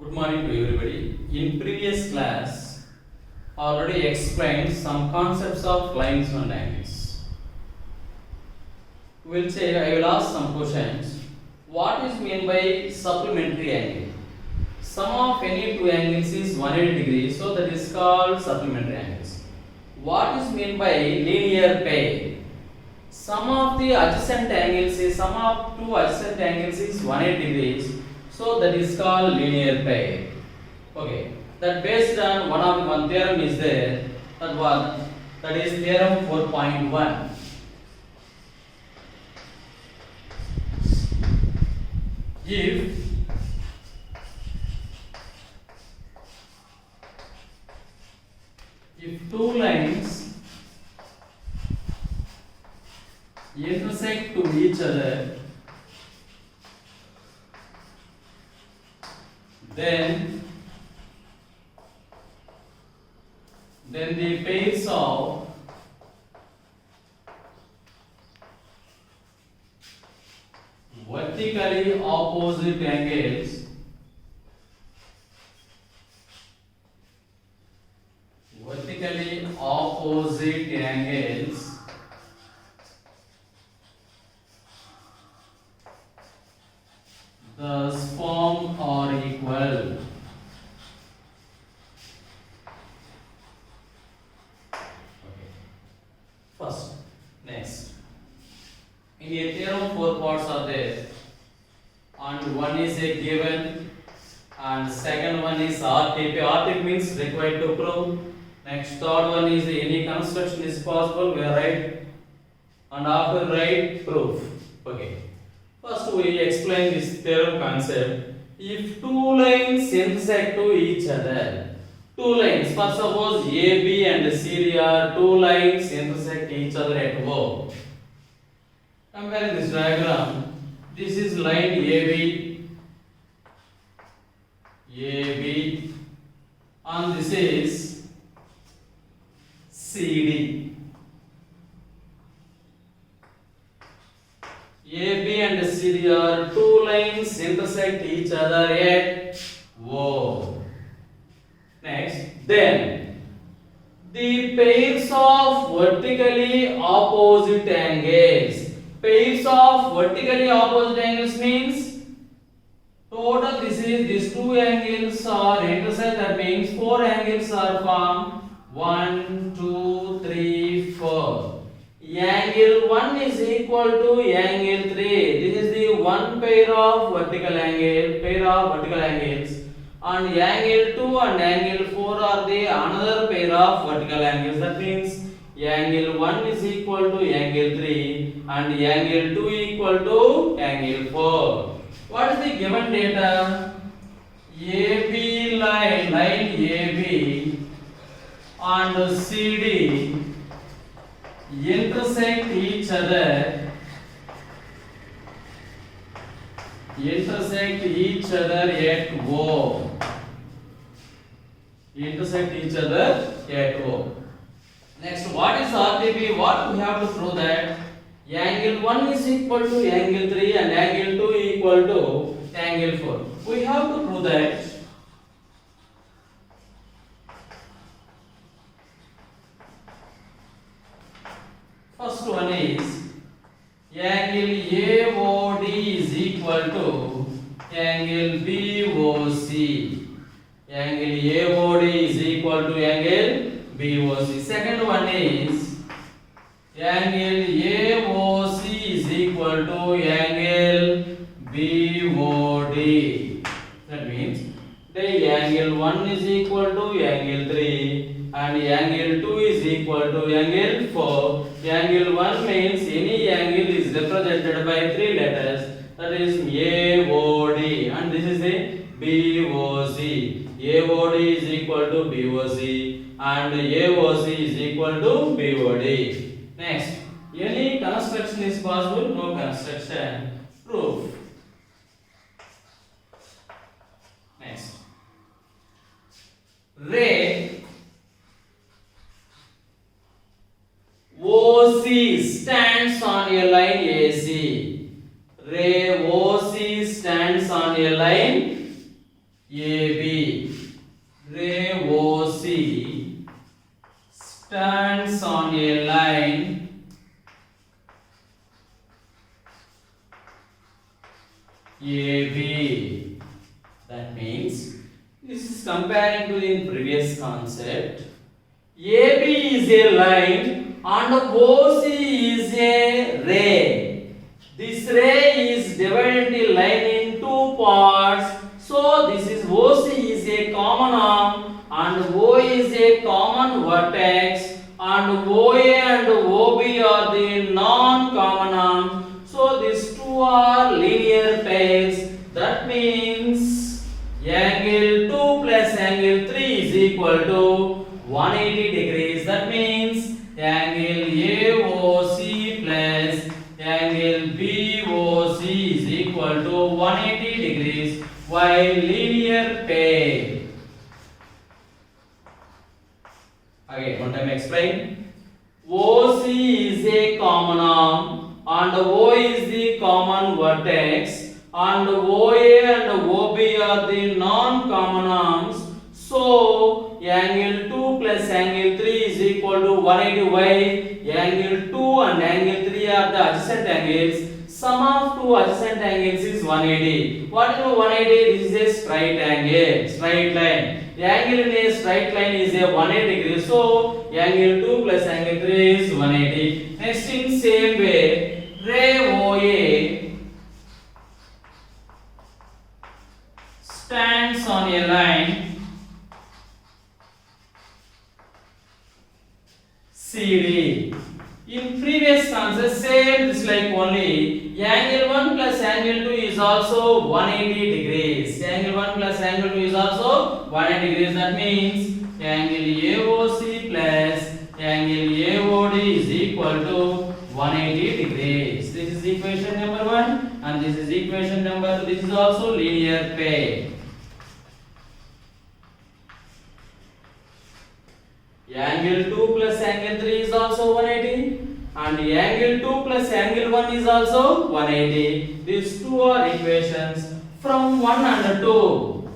Good morning to everybody. In previous class, already explained some concepts of lines and angles. I will ask some questions. What is meant by supplementary angle? Sum of any two angles is 180 degrees, so that is called supplementary angles. What is meant by linear pair? Sum of the adjacent angles is sum of two adjacent angles is 180 degrees, so that is called linear pair. Okay, that based on one theorem is there, that is theorem 4.1. If two lines intersect to each other, then the pairs of vertically opposite angles thus form are equal. First, next. In a theorem, four parts are there, and one is a given, and second one is RTP. RTP means required to prove. Next, third one is any construction is possible. We write, and after write proof. Okay. First, we explain this theorem concept. If two lines intersect to each other, two lines, first suppose AB and CD are two lines intersect each other at O. Compare this diagram. This is line AB, and this is CD. AB and CD are two lines intersect each other at O. Next, then the pairs of vertically opposite angles. Pairs of vertically opposite angles means total these two angles are intersect, that means four angles are formed. 1, 2, 3, 4. Angle 1 is equal to angle 3. This is the one pair of vertical angles, and angle 2 and angle 4 are the another pair of vertical angles. That means angle 1 is equal to angle 3 and angle 2 equal to angle 4. What is the given data? AB line AB and CD intersect each other at O. Next, what is RTP? What we have to prove that angle 1 is equal to angle 3 and angle 2 equal to angle 4. We have to prove that first one is angle AOD is equal to angle BOC. Angle AOD is equal to angle BOC. Second one is angle AOC is equal to angle BOD. That means the angle 1 is equal to angle 3 and angle 2 is equal to angle 4. Angle 1 means any angle is represented by three letters, that is AOD, and this is a BOC. AOD is equal to BOC and AOC is equal to BOD. Next, any construction is possible? No construction. Proof. Next, ray OC stands on a line AC. Ray OC stands on a line AB. Ray OC stands on a line AB. That means this is comparing to the previous concept. AB is a line and OC is a ray. This ray is divided the line in two parts. So this is OC is a common arm and O is a common vertex and OA and OB are the non-common arm. So these two are linear pairs. That means angle 2 plus angle 3 is equal to 180 degrees. That means angle AOC plus angle BOC is equal to 180 degrees while linear pair. Again, one time explain. OC is a common arm and O is the common vertex and OA and OB are the non-common arms. So angle 2 plus angle 3 is equal to 180. Why? Angle 2 and angle 3 are the adjacent angles. Sum of two adjacent angles is 180. What is 180? This is a straight angle, straight line. The angle in a straight line is a 180 degree. So angle 2 plus angle 3 is 180. Next, in same way, ray OA stands on a line CD. In previous concept, same this like only angle 1 plus angle 2 is also 180 degrees. Angle 1 plus angle 2 is also 180 degrees. That means angle AOC plus angle AOD is equal to 180 degrees. This is equation number 1 and this is equation number 2. This is also linear pair. Angle 2 plus angle 3 is also 180 and angle 2 plus angle 1 is also 180. These two are equations from 1 and 2.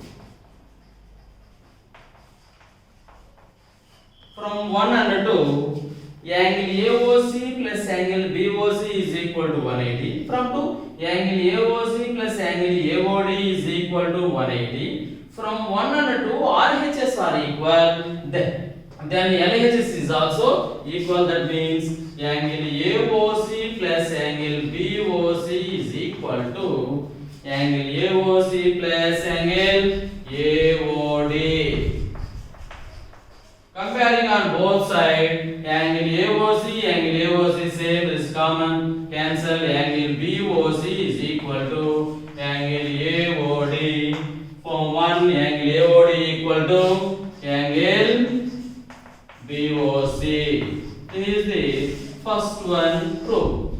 From 1 and 2, angle AOC plus angle BOC is equal to 180. From 2, angle AOC plus angle AOD is equal to 180. From 1 and 2, RHS are equal. Then LHS is also equal. That means angle AOC plus angle BOC is equal to angle AOC plus angle AOD. Comparing on both sides, angle AOC same is common, cancel. Angle BOC is equal to angle AOD. From 1, angle AOD equal to angle BOC. This is the first one proof.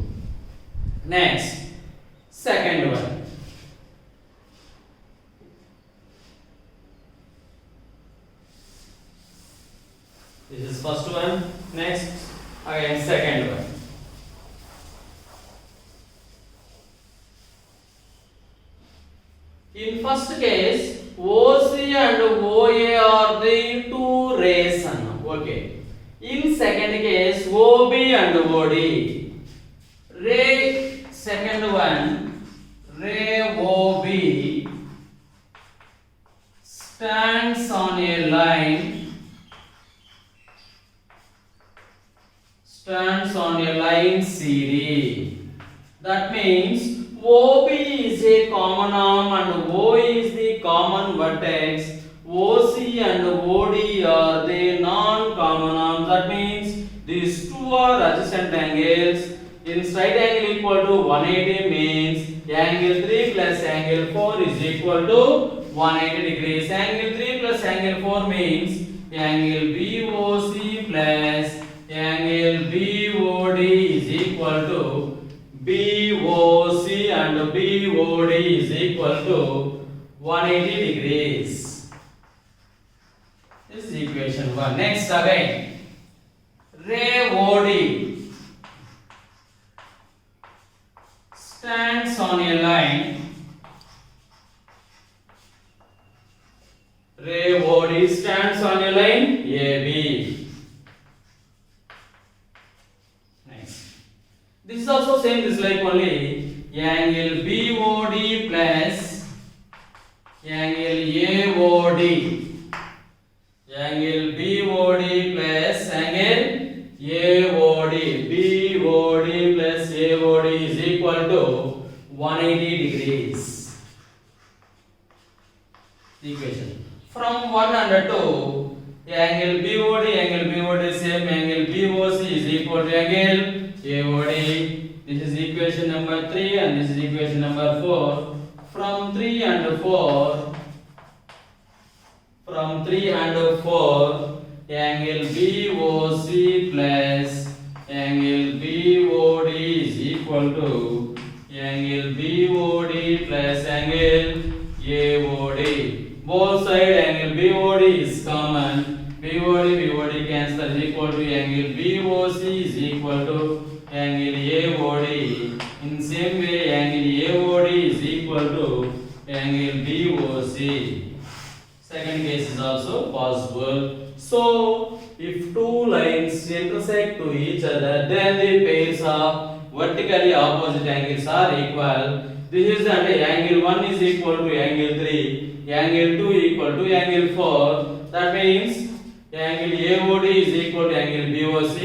Next, second one. This is first one. Next, again second one. In first case, OC and OA are the two rays. Okay. In second case, OB and OD. Ray, second one, ray OB stands on a line. CD. That means OB is a common arm and O is the common vertex. OC and OD are the non-common arms. That means these two are adjacent angles. In straight angle equal to 180 means angle 3 plus angle 4 is equal to 180 degrees. Angle 3 plus angle 4 means angle BOC plus angle BOD is equal to BOC and BOD is equal to 180 degrees. This is equation 1. Next again, ray OD stands on a line Ray OD stands on a line AB. Nice. This is also same. This is like only angle BOD plus angle AOD. Angle BOD plus angle AOD. BOD plus AOD is equal to 180 degrees. The equation. From 1 and 2, angle BOD same, angle BOC is equal to angle AOD. This is equation number 3 and this is equation number 4. From 3 and 4, angle BOC plus angle BOD is equal to angle BOD plus angle AOD. Both side angle BOD is common. BOD cancel is equal to angle BOC is equal to angle AOD. In same way, angle AOD is equal to angle BOC. Second case is also possible. So, if two lines intersect to each other, then the pairs of vertically opposite angles are equal. This is that angle 1 is equal to angle 3, angle 2 equal to angle 4. That means angle AOD is equal to angle BOC,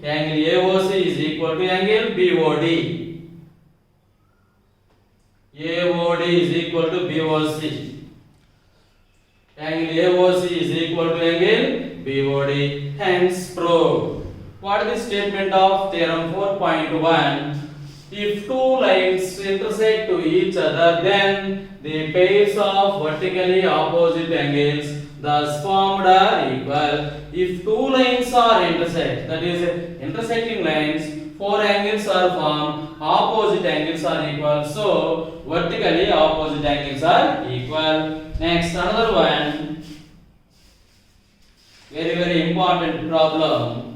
angle AOC is equal to angle BOD. AOD is equal to BOC. Angle AOC is equal to angle BOD. Hence proved. What is the statement of theorem 4.1? If two lines intersect to each other, then the pairs of vertically opposite angles thus formed are equal. If two lines are intersect, that is intersecting lines, four angles are formed, opposite angles are equal. So vertically opposite angles are equal. Next, another one, very important problem.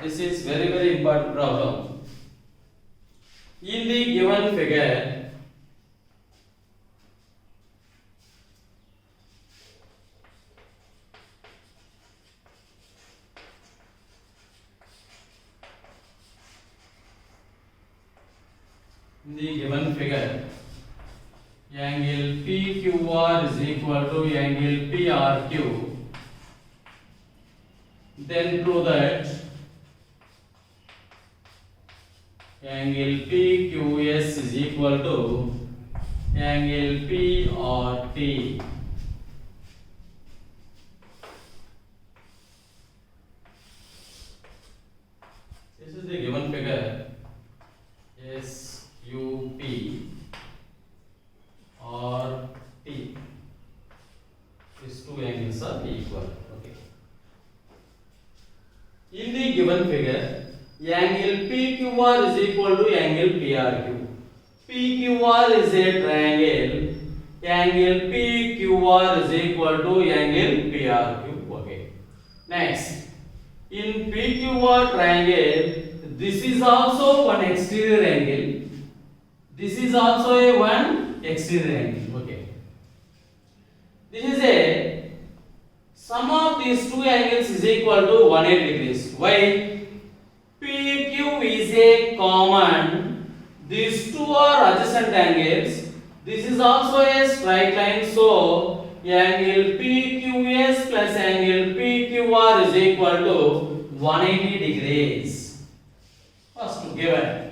This is very important problem. In the given figure, angle PQR is equal to angle PRQ. Then prove that angle PQS is equal to angle PRT. This is the given figure. SUP or T. These two angles are equal. Okay. In the given figure, angle PQR is equal to angle PRQ. PQR is a triangle. Angle PQR is equal to angle PRQ. Okay. Next, in PQR triangle, this is also one exterior angle. This is also a one exterior angle. Okay. This is a sum of these two angles is equal to 180 degrees. Why? PQ is a common. These two are adjacent angles. This is also a straight line. So angle PQS plus angle PQR is equal to 180 degrees. First given.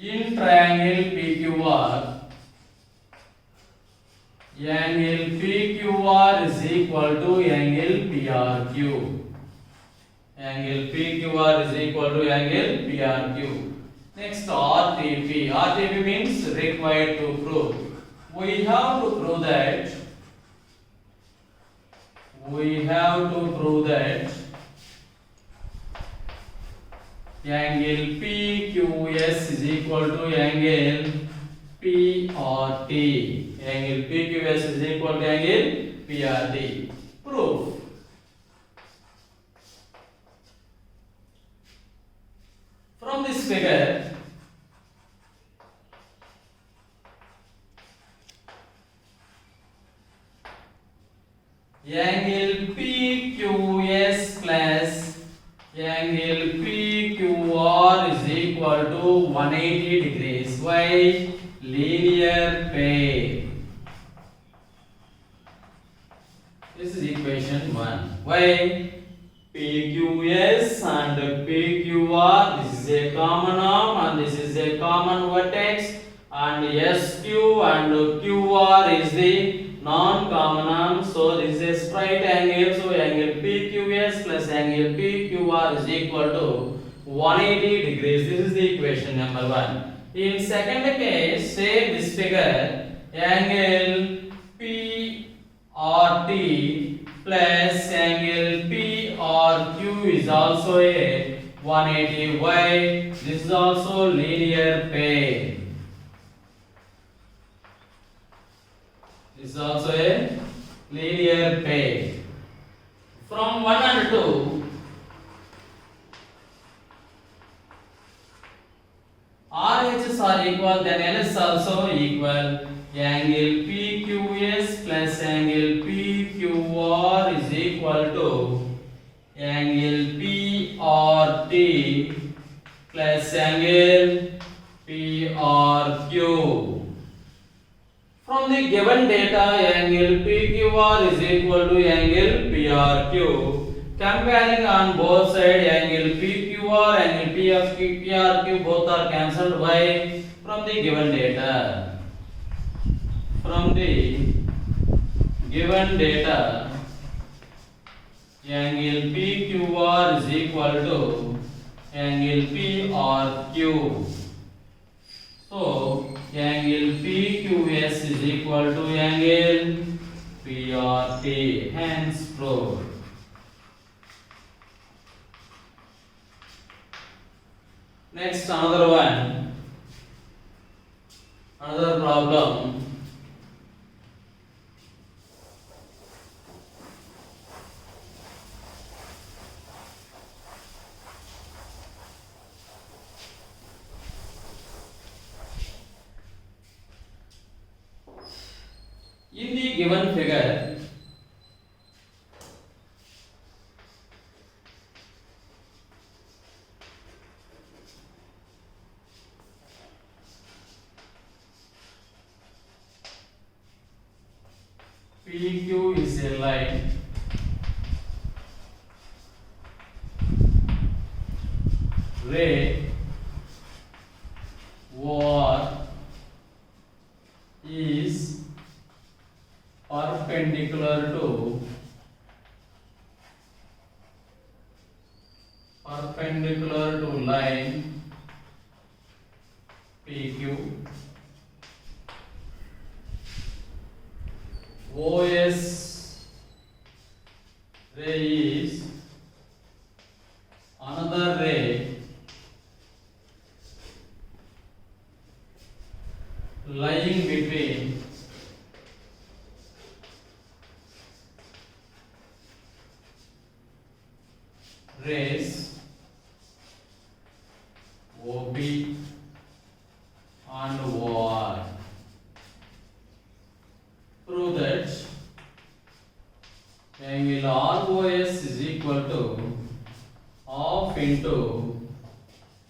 In triangle PQR, angle PQR is equal to angle PRQ. Angle PQR is equal to angle PRQ. Next, RTP. RTP means required to prove. We have to prove that. angle PQS is equal to angle PRT. Angle PQS is equal to angle PRT. Proof. From this figure, angle PQS plus angle PQR is equal to 180 degrees. Why? Linear pair. This is equation 1. Why? PQS and PQR, this is a common arm and this is a common vertex, and SQ and QR is the non-common arm, so this is a straight angle, so angle PQS plus angle PQR is equal to 180 degrees. This is the equation number 1. In second case, say this figure, angle PRT plus angle PRQ is also a 180. Why? This is also linear pair. This is also a linear pair. From 1 and 2, RHS are equal, then LS also equal. Angle PQS plus angle PQR is equal to angle PRT plus angle PRQ. From the given data, angle PQR is equal to angle PRQ. Comparing on both sides, angle PQR and angle PRQ both are cancelled. Why? From the given data. From the given data, angle PQR is equal to angle PRQ. So, angle PQS is equal to angle PRT. Hence, proved. Next, another one. Another problem. In the given figure, PQ is a line ray OR is perpendicular to line PQ. OS ray is another ray lying between rays OB and OR. Prove that angle ROS is equal to half into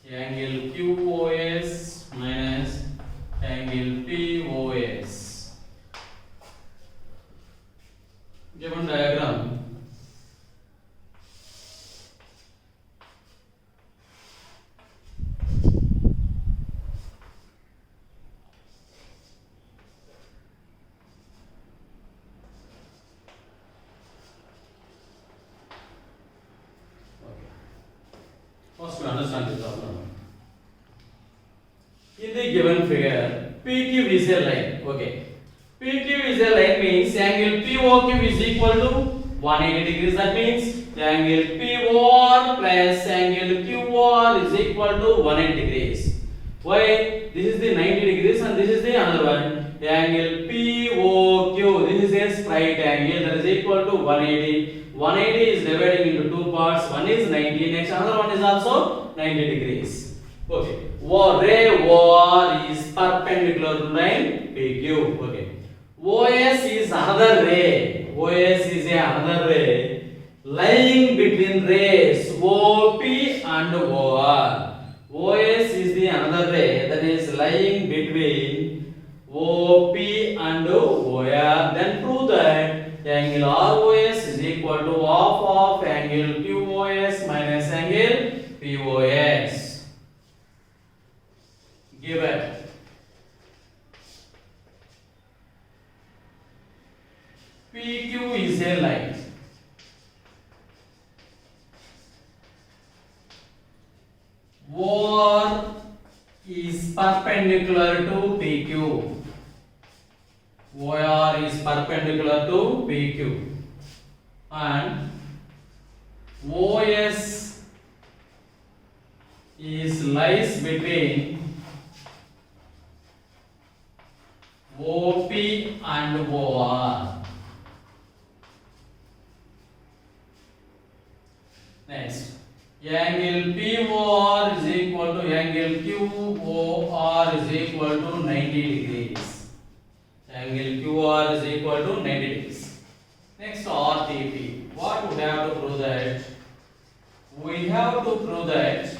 angle QOS minus angle POS. Given diagram, first we understand this problem. In the given figure, PQ is a line. Okay. PQ is a line means angle POQ is equal to 180 degrees. That means angle POR plus angle QR is equal to 180 degrees. Why? This is the 90 degrees and this is the another one. Angle POQ. This is a straight angle that is equal to 180. 180 is dividing into two parts. One is 90. Next another one is also 90 degrees. Okay. Ray OR is perpendicular to line PQ. Okay. OS is another ray. OS is another ray lying between rays OP and OR. OS is the another ray that is lying between OP and OR. Then prove that angle ROS is equal to half of angle QOS minus angle POS. Given. PQ is a line. OR is perpendicular to PQ. OR is perpendicular to PQ. And OS is lies between OP and OR. Next, angle POR is equal to angle QOR is equal to 90 degrees. Angle QR is equal to 90 degrees. Next, RTP. What we have to prove that? We have to prove that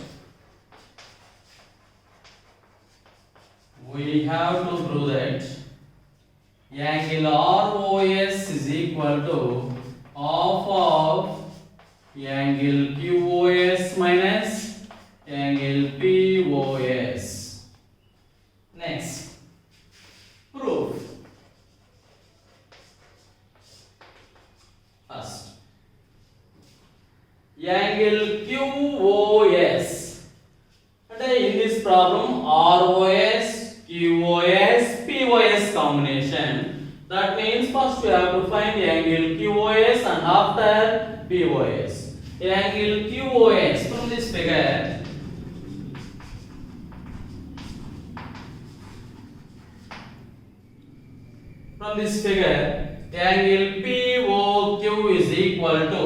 angle ROS is equal to half of angle QOS minus angle POS. Next, proof. First, angle QOS. And in this problem, ROS, QOS, POS combination. That means first we have to find angle QOS and after POS. Angle QOS from this figure. From this figure, angle POQ is equal to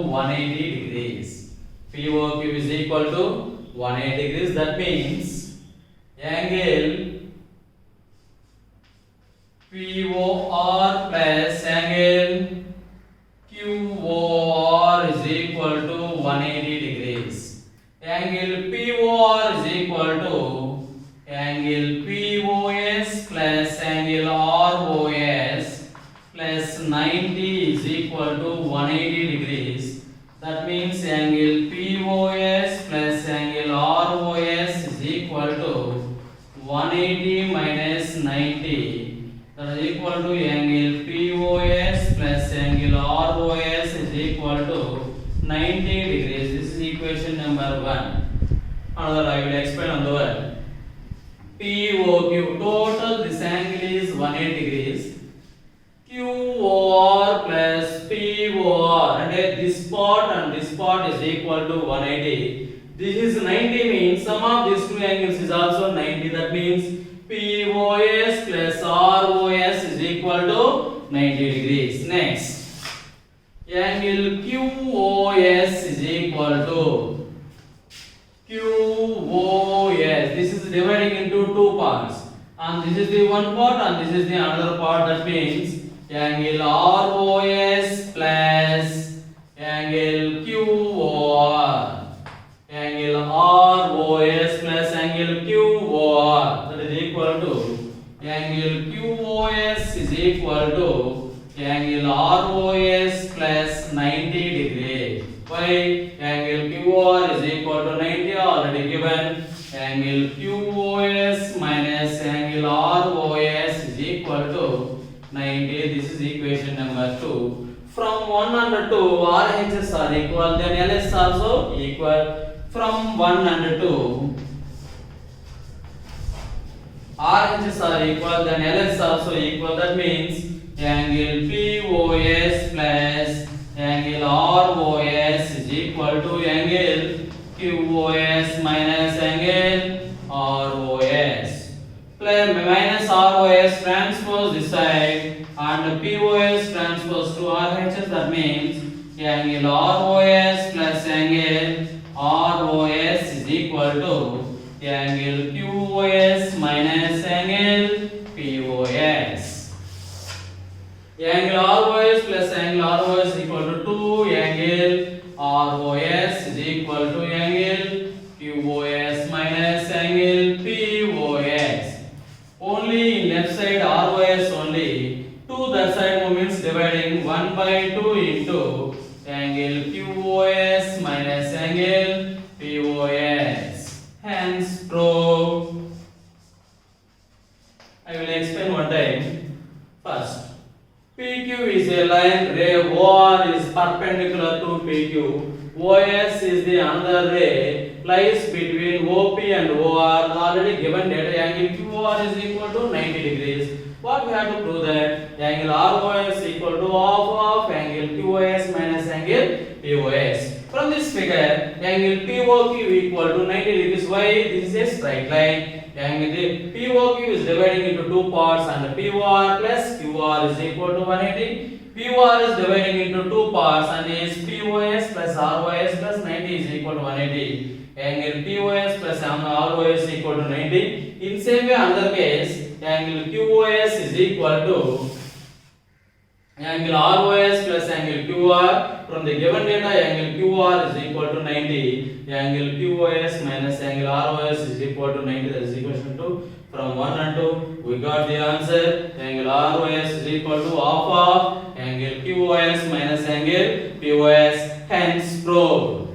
180 degrees. POQ is equal to 180 degrees. That means angle POR plus angle QOR is equal to 180 degrees. Angle POR is equal to angle POS plus angle ROS plus 90 is equal to 180 degrees. That means angle POS plus angle ROS is equal to 180 minus 90. That is equal to angle POS plus angle ROS is equal to 90 degrees. This is equation number 1. Another I will explain on the one. POQ total this angle is 180 degrees. QOR plus POR and this part is equal to 180. This is 90 means sum of these two angles is also 90. That means POS plus ROS is equal to 90 degrees. Next, angle QOS is equal to QOS. This is dividing into two parts, and this is the one part and this is the another part. That means angle ROS plus angle QOR. Angle ROS plus angle QOR, that is equal to angle QOS is equal to angle ROS plus 90 degree. Why? Angle QOR is equal to 90 already given. Angle QOS minus angle ROS is equal to 90. This is equation number 2. From 1 and 2, RHS are equal, then LS also equal. From 1 and 2, RHS are equal, then LS also equal. That means angle POS plus angle ROS is equal to angle QOS minus angle ROS. Plus minus ROS transpose this side and POS transpose to RHS. That means angle ROS plus angle ROS is equal to angle QOS minus angle POS. Angle ROS plus angle ROS is equal to 2 angle ROS is equal to angle QOS minus angle POS. Only in left side ROS only 2 that side moments dividing 1 by 2 into angle QOS minus angle POS. Hence prove. I will explain one time. First, PQ is a line, ray OR is perpendicular to PQ. OS is the another ray, lies between OP and OR. Already given data, angle QR is equal to 90 degrees. What we have to prove that angle ROS equal to half of angle QOS minus angle POS. From this figure, angle POQ equal to 90 degrees. Why? This is a straight line. Angle POQ is dividing into two parts and POR plus QR is equal to 180. POR is dividing into two parts and is POS plus ROS plus 90 is equal to 180. Angle POS plus ROS is equal to 90. In same way, another case, angle QOS is equal to angle ROS plus angle QR. From the given data, angle QR is equal to 90. Angle QOS minus angle ROS is equal to 90. That is equation 2. From 1 and 2, we got the answer. Angle ROS is equal to half of angle QOS minus angle POS. Hence proved.